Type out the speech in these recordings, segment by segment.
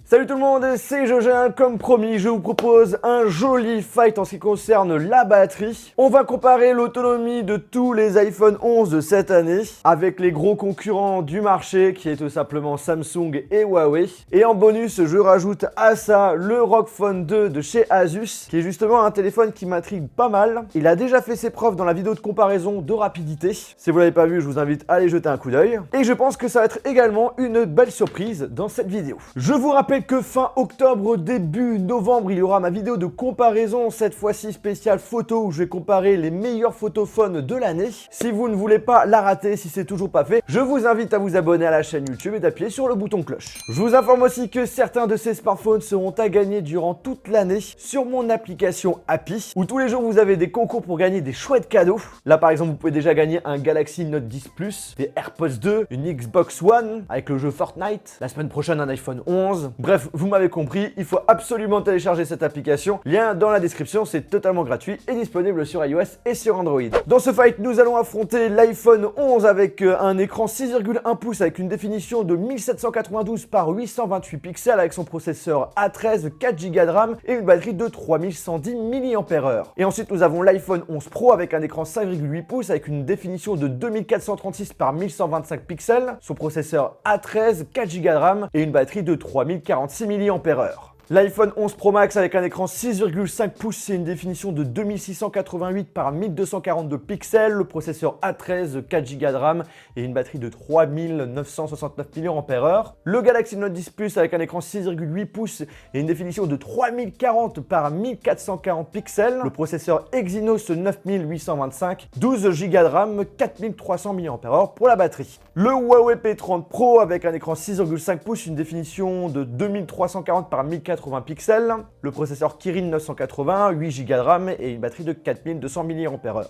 Salut tout le monde, c'est Jojin. Comme promis, je vous propose un joli fight en ce qui concerne la batterie. On va comparer l'autonomie de tous les iPhone 11 de cette année avec les gros concurrents du marché qui est tout simplement Samsung et Huawei. Et en bonus, je rajoute à ça le ROG Phone 2 de chez Asus qui est justement un téléphone qui m'intrigue pas mal. Il a déjà fait ses preuves dans la vidéo de comparaison de rapidité. Si vous l'avez pas vu, je vous invite à aller jeter un coup d'œil. Et je pense que ça va être également une belle surprise dans cette vidéo. Je vous rappelle que fin octobre, début novembre, il y aura ma vidéo de comparaison, cette fois-ci spéciale photo, où je vais comparer les meilleurs photophones de l'année. Si vous ne voulez pas la rater, si c'est toujours pas fait, je vous invite à vous abonner à la chaîne YouTube et d'appuyer sur le bouton cloche. Je vous informe aussi que certains de ces smartphones seront à gagner durant toute l'année sur mon application Happy, où tous les jours vous avez des concours pour gagner des chouettes cadeaux. Là par exemple, vous pouvez déjà gagner un Galaxy Note 10 Plus, des AirPods 2, une Xbox One avec le jeu Fortnite, la semaine prochaine un iPhone 11. Bref, vous m'avez compris, il faut absolument télécharger cette application. Lien dans la description, c'est totalement gratuit et disponible sur iOS et sur Android. Dans ce fight, nous allons affronter l'iPhone 11 avec un écran 6,1 pouces avec une définition de 1792 par 828 pixels avec son processeur A13, 4 Go de RAM et une batterie de 3110 mAh. Et ensuite, nous avons l'iPhone 11 Pro avec un écran 5,8 pouces avec une définition de 2436 par 1125 pixels, son processeur A13, 4 Go de RAM et une batterie de 3046 mAh. L'iPhone 11 Pro Max avec un écran 6,5 pouces et une définition de 2688 par 1242 pixels, le processeur A13, 4 Go de RAM et une batterie de 3969 mAh. Le Galaxy Note 10 Plus avec un écran 6,8 pouces et une définition de 3040 par 1440 pixels, le processeur Exynos 9825, 12 Go de RAM, 4300 mAh pour la batterie. Le Huawei P30 Pro avec un écran 6,5 pouces, une définition de 2340 par 1080 pixels, le processeur Kirin 980, 8 Go de RAM et une batterie de 4200 mAh.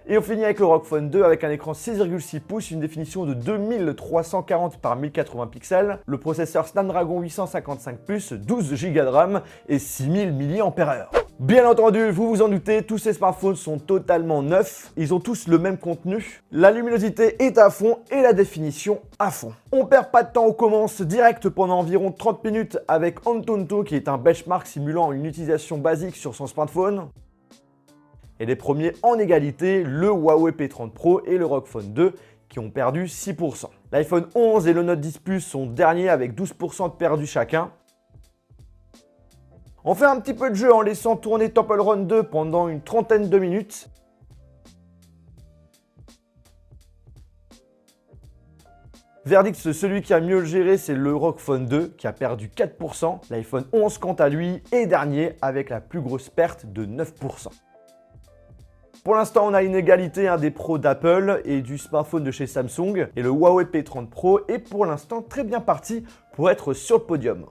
Et on finit avec le ROG Phone 2 avec un écran 6,6 pouces, une définition de 2340 par 1080 pixels, le processeur Snapdragon 855 Plus, 12 Go de RAM et 6000 mAh. Bien entendu, vous vous en doutez, tous ces smartphones sont totalement neufs, ils ont tous le même contenu, la luminosité est à fond et la définition à fond. On perd pas de temps, on commence direct pendant environ 30 minutes avec Antutu qui est un benchmark simulant une utilisation basique sur son smartphone. Et les premiers en égalité, le Huawei P30 Pro et le ROG Phone 2 qui ont perdu 6%. L'iPhone 11 et le Note 10 Plus sont derniers avec 12% de perdus chacun. On fait un petit peu de jeu en laissant tourner Temple Run 2 pendant une trentaine de minutes. Verdict, celui qui a mieux géré, c'est le ROG Phone 2 qui a perdu 4%. L'iPhone 11, quant à lui, est dernier avec la plus grosse perte de 9%. Pour l'instant, on a une égalité des pros d'Apple et du smartphone de chez Samsung. Et le Huawei P30 Pro est pour l'instant très bien parti pour être sur le podium.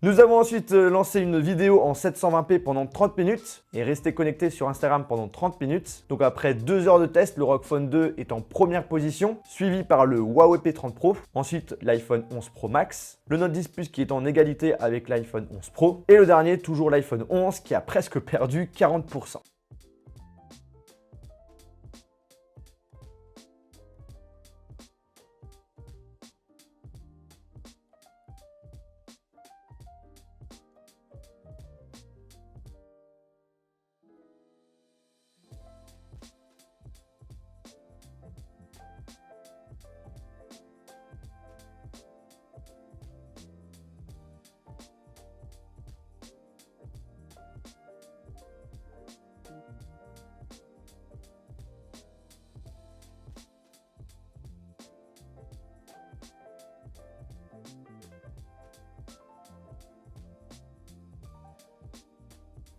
Nous avons ensuite lancé une vidéo en 720p pendant 30 minutes et resté connecté sur Instagram pendant 30 minutes. Donc après 2 heures de test, le ROG Phone 2 est en première position, suivi par le Huawei P30 Pro, ensuite l'iPhone 11 Pro Max, le Note 10 Plus qui est en égalité avec l'iPhone 11 Pro et le dernier, toujours l'iPhone 11 qui a presque perdu 40%.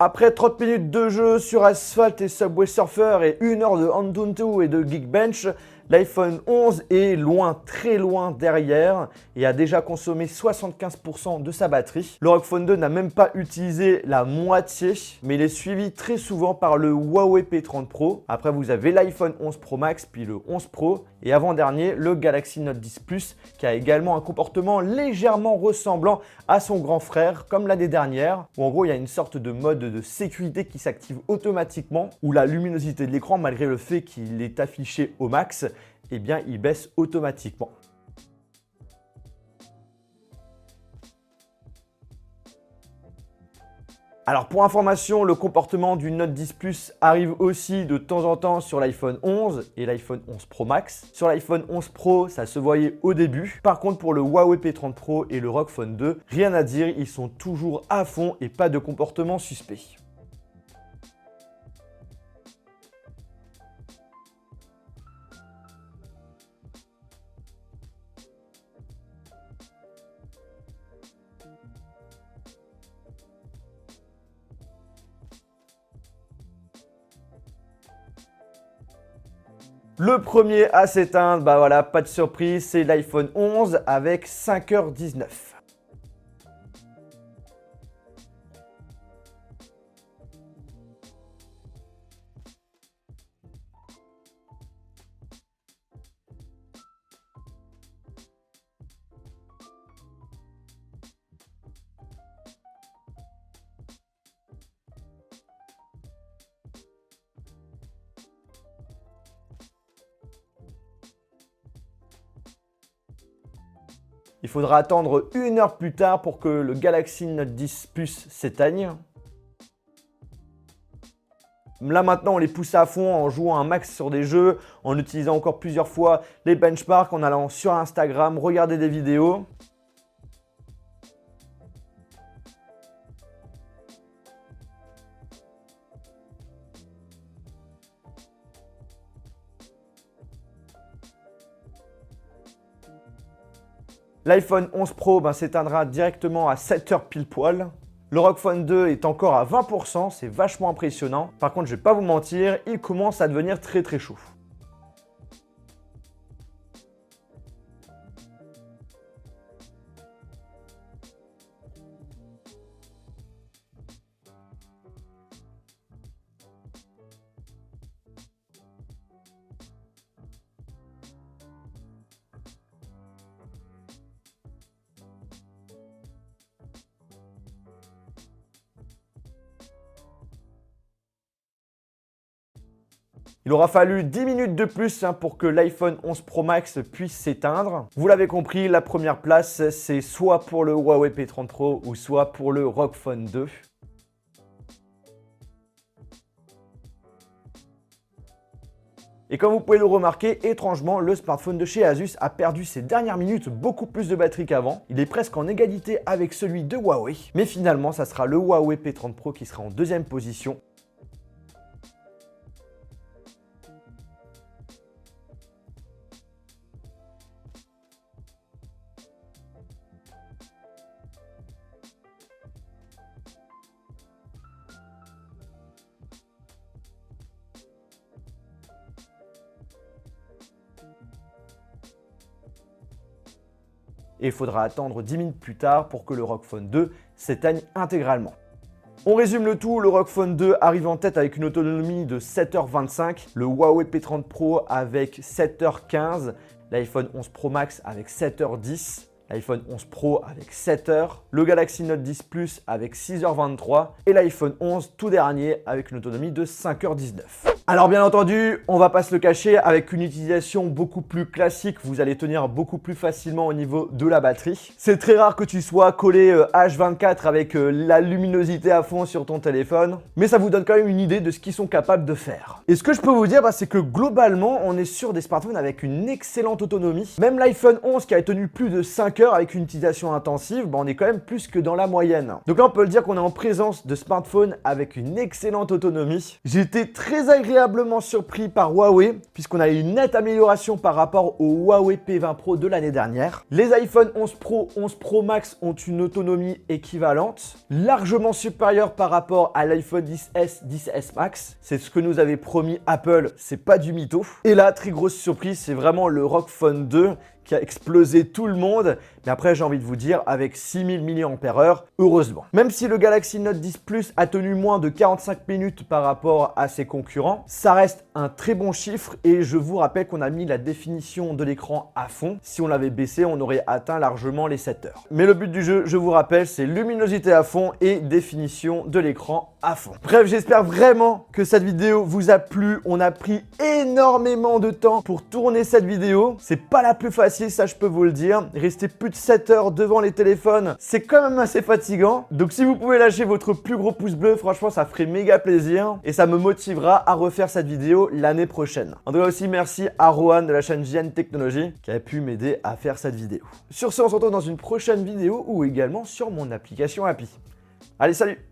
Après 30 minutes de jeu sur Asphalt et Subway Surfer et 1 heure de Antutu et de Geekbench, L'iPhone 11 est loin, très loin derrière et a déjà consommé 75% de sa batterie. Le ROG Phone 2 n'a même pas utilisé la moitié, mais il est suivi très souvent par le Huawei P30 Pro. Après, vous avez l'iPhone 11 Pro Max, puis le 11 Pro. Et avant-dernier, le Galaxy Note 10 Plus, qui a également un comportement légèrement ressemblant à son grand frère, comme l'année dernière, où en gros, il y a une sorte de mode de sécurité qui s'active automatiquement, où la luminosité de l'écran, malgré le fait qu'il est affiché au max, eh bien, il baisse automatiquement. Alors pour information, le comportement du Note 10 Plus arrive aussi de temps en temps sur l'iPhone 11 et l'iPhone 11 Pro Max. Sur l'iPhone 11 Pro, ça se voyait au début. Par contre, pour le Huawei P30 Pro et le ROG Phone 2, rien à dire, ils sont toujours à fond et pas de comportement suspect. Le premier à s'éteindre, bah voilà, pas de surprise, c'est l'iPhone 11 avec 5h19. Il faudra attendre 1 heure plus tard pour que le Galaxy Note 10 Plus s'éteigne. Là maintenant on les pousse à fond en jouant un max sur des jeux, en utilisant encore plusieurs fois les benchmarks, en allant sur Instagram, regarder des vidéos. L'iPhone 11 Pro s'éteindra directement à 7h pile poil. Le ROG Phone 2 est encore à 20%, c'est vachement impressionnant. Par contre, je vais pas vous mentir, il commence à devenir très chaud. Il aura fallu 10 minutes de plus pour que l'iPhone 11 Pro Max puisse s'éteindre. Vous l'avez compris, la première place, c'est soit pour le Huawei P30 Pro ou soit pour le ROG Phone 2. Et comme vous pouvez le remarquer, étrangement, le smartphone de chez Asus a perdu ces dernières minutes beaucoup plus de batterie qu'avant. Il est presque en égalité avec celui de Huawei. Mais finalement, ça sera le Huawei P30 Pro qui sera en deuxième position. Et il faudra attendre 10 minutes plus tard pour que le ROG Phone 2 s'éteigne intégralement. On résume le tout, le ROG Phone 2 arrive en tête avec une autonomie de 7h25, le Huawei P30 Pro avec 7h15, l'iPhone 11 Pro Max avec 7h10, l'iPhone 11 Pro avec 7h, le Galaxy Note 10 Plus avec 6h23 et l'iPhone 11 tout dernier avec une autonomie de 5h19. Alors bien entendu, on va pas se le cacher, avec une utilisation beaucoup plus classique, vous allez tenir beaucoup plus facilement au niveau de la batterie. C'est très rare que tu sois collé H24 avec la luminosité à fond sur ton téléphone, mais ça vous donne quand même une idée de ce qu'ils sont capables de faire. Et ce que je peux vous dire, c'est que globalement, on est sur des smartphones avec une excellente autonomie. Même l'iPhone 11 qui a tenu plus de 5 heures avec une utilisation intensive, on est quand même plus que dans la moyenne. Donc là, on peut le dire qu'on est en présence de smartphones avec une excellente autonomie. J'ai été très agréable agréablement surpris par Huawei, puisqu'on a une nette amélioration par rapport au Huawei P20 Pro de l'année dernière. Les iPhone 11 Pro, 11 Pro Max ont une autonomie équivalente, largement supérieure par rapport à l'iPhone 10S, 10S Max. C'est ce que nous avait promis Apple, c'est pas du mytho. Et là, très grosse surprise, c'est vraiment le ROG Phone 2 qui a explosé tout le monde. Mais après, j'ai envie de vous dire, avec 6000 mAh, heureusement. Même si le Galaxy Note 10 Plus a tenu moins de 45 minutes par rapport à ses concurrents, ça reste un très bon chiffre et je vous rappelle qu'on a mis la définition de l'écran à fond. Si on l'avait baissé, on aurait atteint largement les 7 heures. Mais le but du jeu, je vous rappelle, c'est luminosité à fond et définition de l'écran à fond. Bref, j'espère vraiment que cette vidéo vous a plu. On a pris énormément de temps pour tourner cette vidéo. C'est pas la plus facile, ça je peux vous le dire. Rester plus de 7 heures devant les téléphones, c'est quand même assez fatigant. Donc si vous pouvez lâcher votre plus gros pouce bleu, franchement ça ferait méga plaisir et ça me motivera à refaire cette vidéo l'année prochaine. En tout cas aussi merci à Rohan de la chaîne JN Technologie qui a pu m'aider à faire cette vidéo. Sur ce, on se retrouve dans une prochaine vidéo ou également sur mon application Happy. Allez, salut!